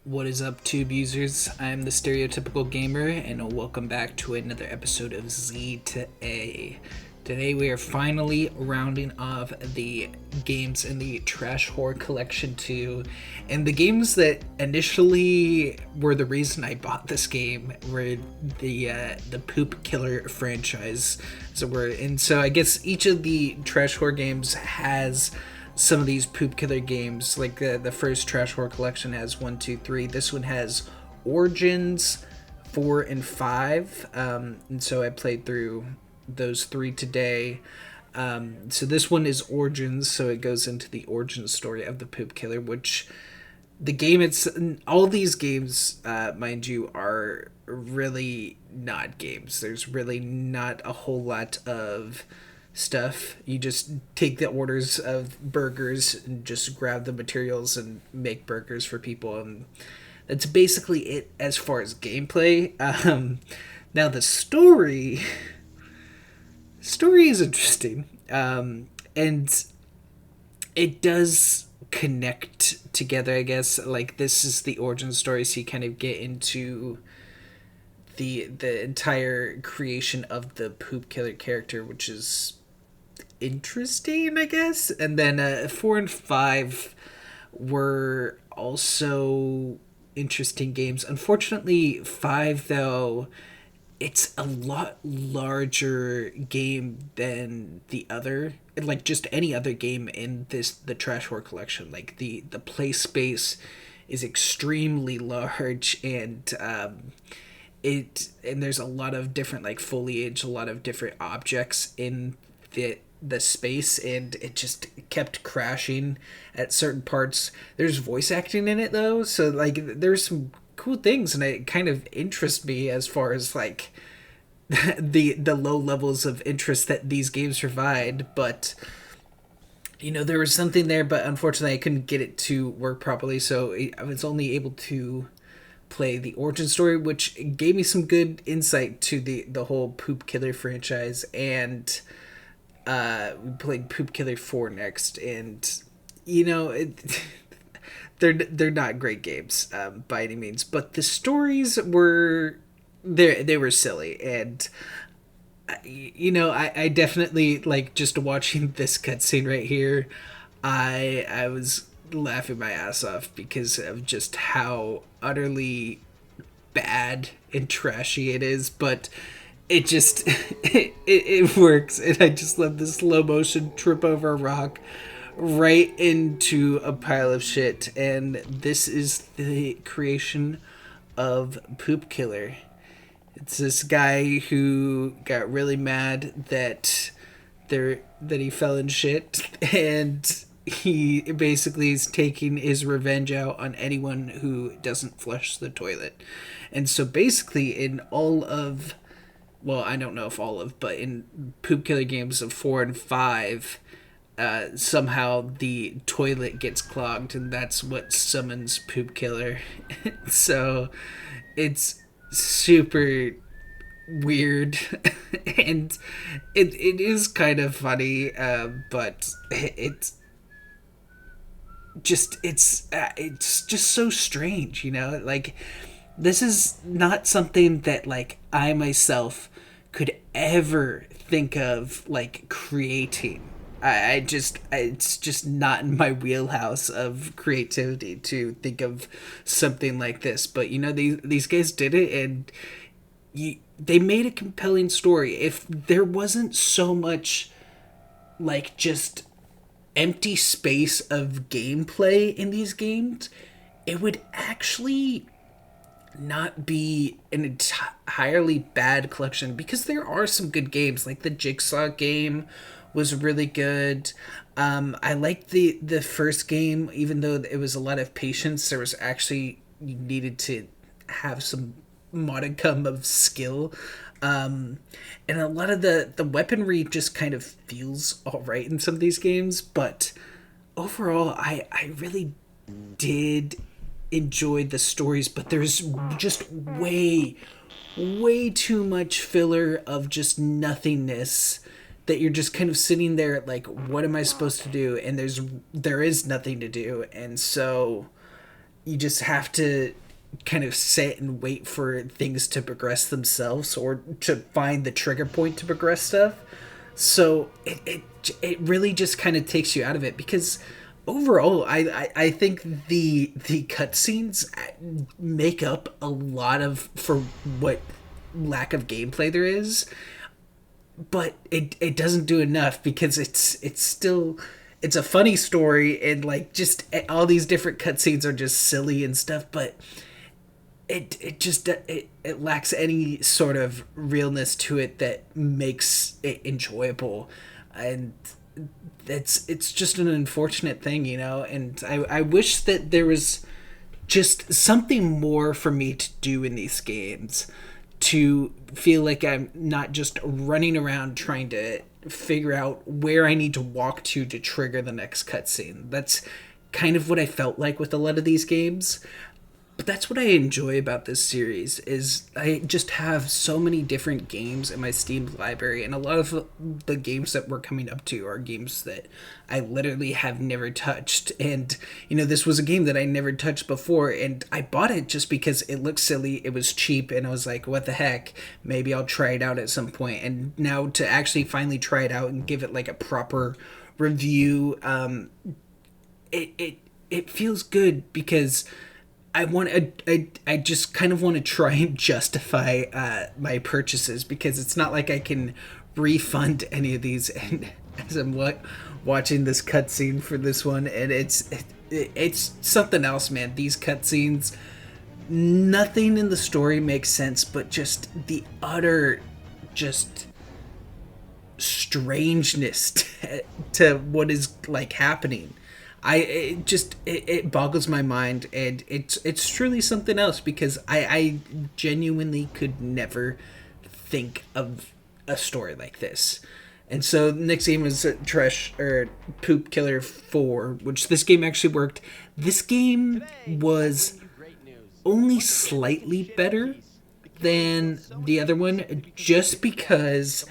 What is up, tube users? I'm the stereotypical gamer, and welcome back to another episode of Z to A. Today we are finally rounding off the games in the Trash Horror Collection 2, and the games that initially were the reason I bought this game were the Poop Killer franchise. So I guess each of the Trash Horror games has some of these Poop Killer games. Like the first Trash Horror Collection has 1, 2, 3. This one has Origins 4 and 5. And so I played through those three today. So this one is Origins, so it goes into the origin story of the Poop Killer, which the game, it's all these games, mind you, are really not games. There's really not a whole lot of stuff. You just take the orders of burgers and just grab the materials and make burgers for people, and that's basically it as far as gameplay. Now the story is interesting, and it does connect together, I guess. Like, this is the origin story, so you kind of get into the entire creation of the Poop Killer character, which is interesting, I guess. And then 4 and 5 were also interesting games. Unfortunately, 5, though, it's a lot larger game than the other, like just any other game in the Trash Horror Collection. Like, the play space is extremely large, and there's a lot of different, like, foliage, a lot of different objects in the space, and it just kept crashing at certain parts. There's voice acting in it, though, so like there's some cool things, and it kind of interests me as far as like the low levels of interest that these games provide. But there was something there, but unfortunately I couldn't get it to work properly, so I was only able to play the origin story, which gave me some good insight to the whole Poop Killer franchise. And we played Poop Killer 4 next, and they're not great games, by any means, but the stories were they were silly. And I definitely, like, just watching this cutscene right here, I was laughing my ass off because of just how utterly bad and trashy it is. But it just it works, and I just love the slow motion trip over a rock right into a pile of shit. And this is the creation of Poop Killer. It's this guy who got really mad that he fell in shit, and he basically is taking his revenge out on anyone who doesn't flush the toilet. And so basically, in all of, well, I don't know if all of, but in Poop Killer games of 4 and 5, somehow the toilet gets clogged, and that's what summons Poop Killer. So it's super weird, and it is kind of funny, but it's just so strange, like, this is not something that, like, I myself could ever think of, like, creating. It's just not in my wheelhouse of creativity to think of something like this. But these guys did it, and they made a compelling story. If there wasn't so much, like, just empty space of gameplay in these games, it would actually not be an entirely bad collection, because there are some good games. Like, the Jigsaw game was really good. I liked the first game, even though it was a lot of patience. There was actually, you needed to have some modicum of skill. And a lot of the weaponry just kind of feels alright in some of these games, but overall, I really did enjoy the stories. But there's just way too much filler of just nothingness, that you're just kind of sitting there like, what am I supposed to do? And there is nothing to do. And so you just have to kind of sit and wait for things to progress themselves or to find the trigger point to progress stuff. So it really just kind of takes you out of it because overall I think the cutscenes make up a lot of for what lack of gameplay there is, but it doesn't do enough because it's still it's a funny story and like just all these different cutscenes are just silly and stuff, but it lacks any sort of realness to it that makes it enjoyable, and it's just an unfortunate thing, you know. And I wish that there was just something more for me to do in these games to feel like I'm not just running around trying to figure out where I need to walk to trigger the next cutscene. That's kind of what I felt like with a lot of these games. But that's what I enjoy about this series is I just have so many different games in my Steam library, and a lot of the games that we're coming up to are games that I literally have never touched. And you know, this was a game that I never touched before, and I bought it just because it looked silly, it was cheap, and I was like, what the heck, maybe I'll try it out at some point. And now to actually finally try it out and give it like a proper review, it feels good because I just kind of want to try and justify my purchases because it's not like I can refund any of these. And as I'm watching this cutscene for this one, and it's something else, man. These cutscenes, nothing in the story makes sense, but just the utter just strangeness to what is like happening. It boggles my mind, and it's truly something else because I genuinely could never think of a story like this. And so the next game was Trash or Poop Killer 4, which this game actually worked. This game was only slightly better than the other one just because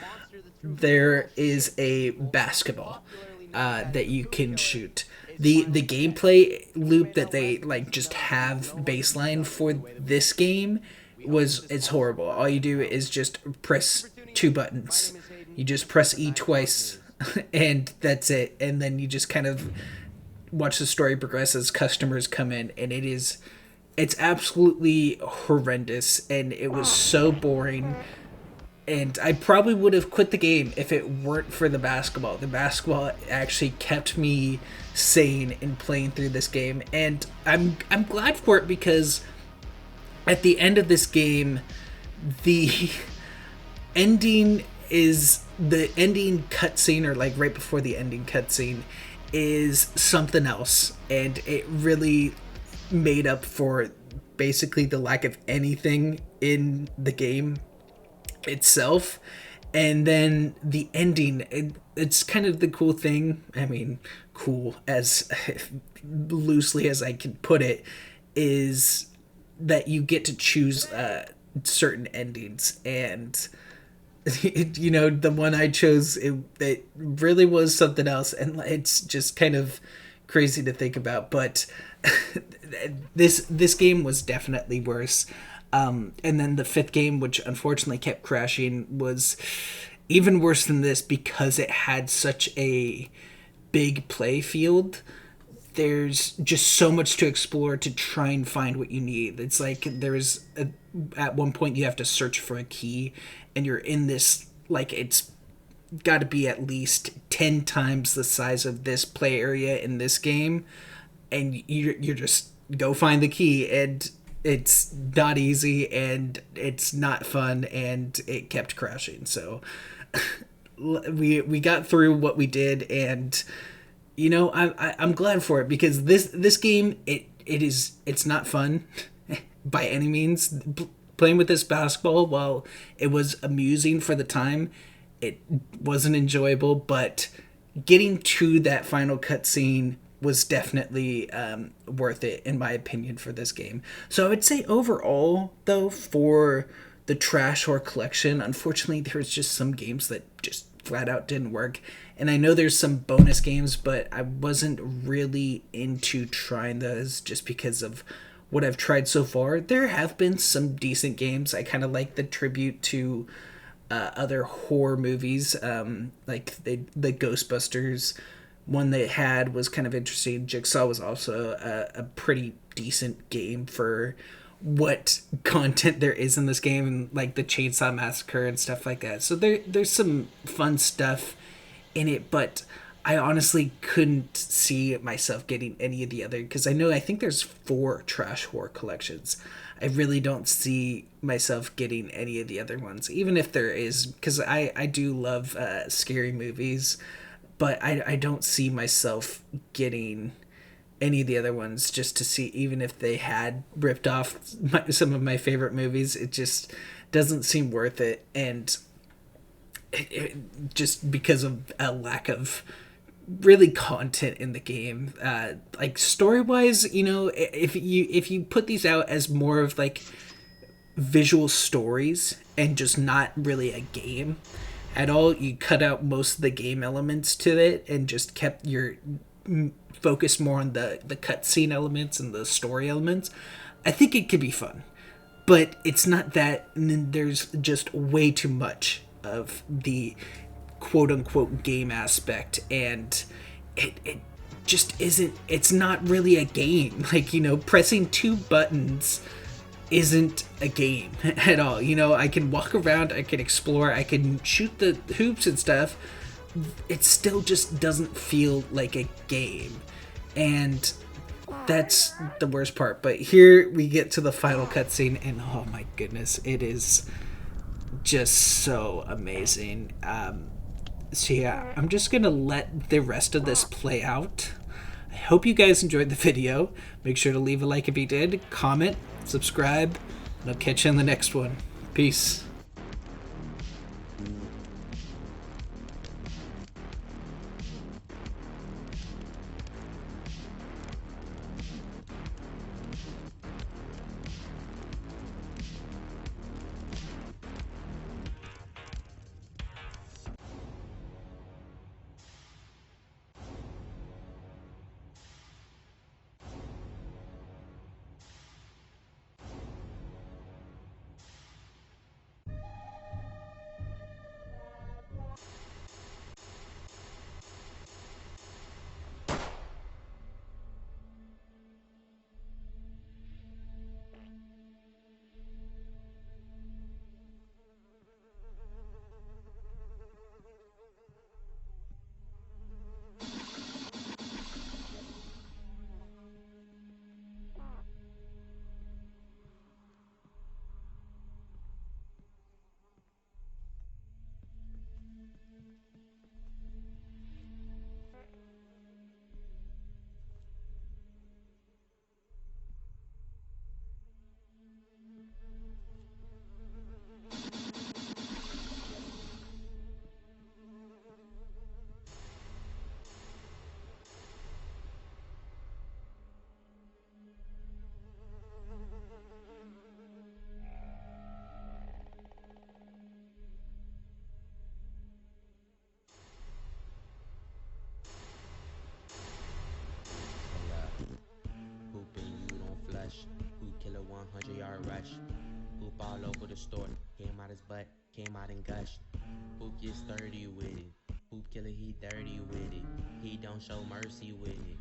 there is a basketball that you can shoot. The gameplay loop that they like just have baseline for this game was it's horrible. All you do is just press two buttons. You just press E twice and that's it. And then you just kind of watch the story progress as customers come in, and it's absolutely horrendous, and it was so boring. And I probably would have quit the game if it weren't for the basketball. The basketball actually kept me sane in playing through this game, and I'm glad for it because at the end of this game, the ending is the ending cutscene, or like right before the ending cutscene, is something else, and it really made up for basically the lack of anything in the game itself. And then the ending, it's kind of the cool thing, I mean cool as loosely as I can put it, is that you get to choose certain endings. And you know, the one I chose, it really was something else, and it's just kind of crazy to think about. But this game was definitely worse. And then the fifth game, which unfortunately kept crashing, was even worse than this because it had such a big play field. There's just so much to explore to try and find what you need. It's like at one point you have to search for a key, and you're in this, like, it's got to be at least 10 times the size of this play area in this game, and you're just go find the key, and it's not easy, and it's not fun, and it kept crashing. So we got through what we did, and you know, I'm glad for it because this game it's not fun by any means. Playing with this basketball, while it was amusing for the time, it wasn't enjoyable. But getting to that final cutscene was definitely worth it, in my opinion, for this game. So I would say overall, though, for the Trash Horror Collection, unfortunately, there's just some games that just flat out didn't work. And I know there's some bonus games, but I wasn't really into trying those just because of what I've tried so far. There have been some decent games. I kind of like the tribute to other horror movies, like the Ghostbusters one they had was kind of interesting. Jigsaw was also a pretty decent game for what content there is in this game, and like the Chainsaw Massacre and stuff like that. So there's some fun stuff in it, but I honestly couldn't see myself getting any of the other, because I think there's 4 trash horror collections. I really don't see myself getting any of the other ones, even if there is, because I do love scary movies, but I don't see myself getting any of the other ones just to see, even if they had ripped off some of my favorite movies. It just doesn't seem worth it, and just because of a lack of really content in the game, like story wise, if you put these out as more of like visual stories and just not really a game at all, you cut out most of the game elements to it and just kept your focus more on the cutscene elements and the story elements, I think it could be fun. But it's not that, and then there's just way too much of the quote unquote game aspect, and it just isn't, it's not really a game. Like, pressing 2 buttons isn't a game at all. I can walk around, I can explore, I can shoot the hoops and stuff. It still just doesn't feel like a game. And that's the worst part. But here we get to the final cutscene, and oh my goodness, it is just so amazing. So yeah, I'm just gonna let the rest of this play out. I hope you guys enjoyed the video. Make sure to leave a like if you did, comment, subscribe, and I'll catch you in the next one. Peace. Hooping, you don't flush. Hoop killer 100-yard rush. Hoop all over the store. Came out his butt, came out and gushed. Hoop gets sturdy with it. Hoop killer, he dirty with it. He don't show mercy with it.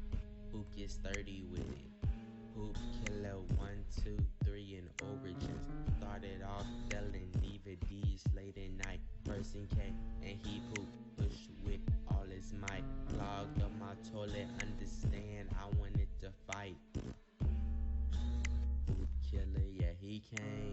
Hoop gets sturdy with it. Hoop killer 1, 2, 3 in origins. Started off selling DVDs late at night. Person came and he poop pushed with all his might. Clogged up my toilet, understand I wanted to fight. Hoop killer, yeah, he came.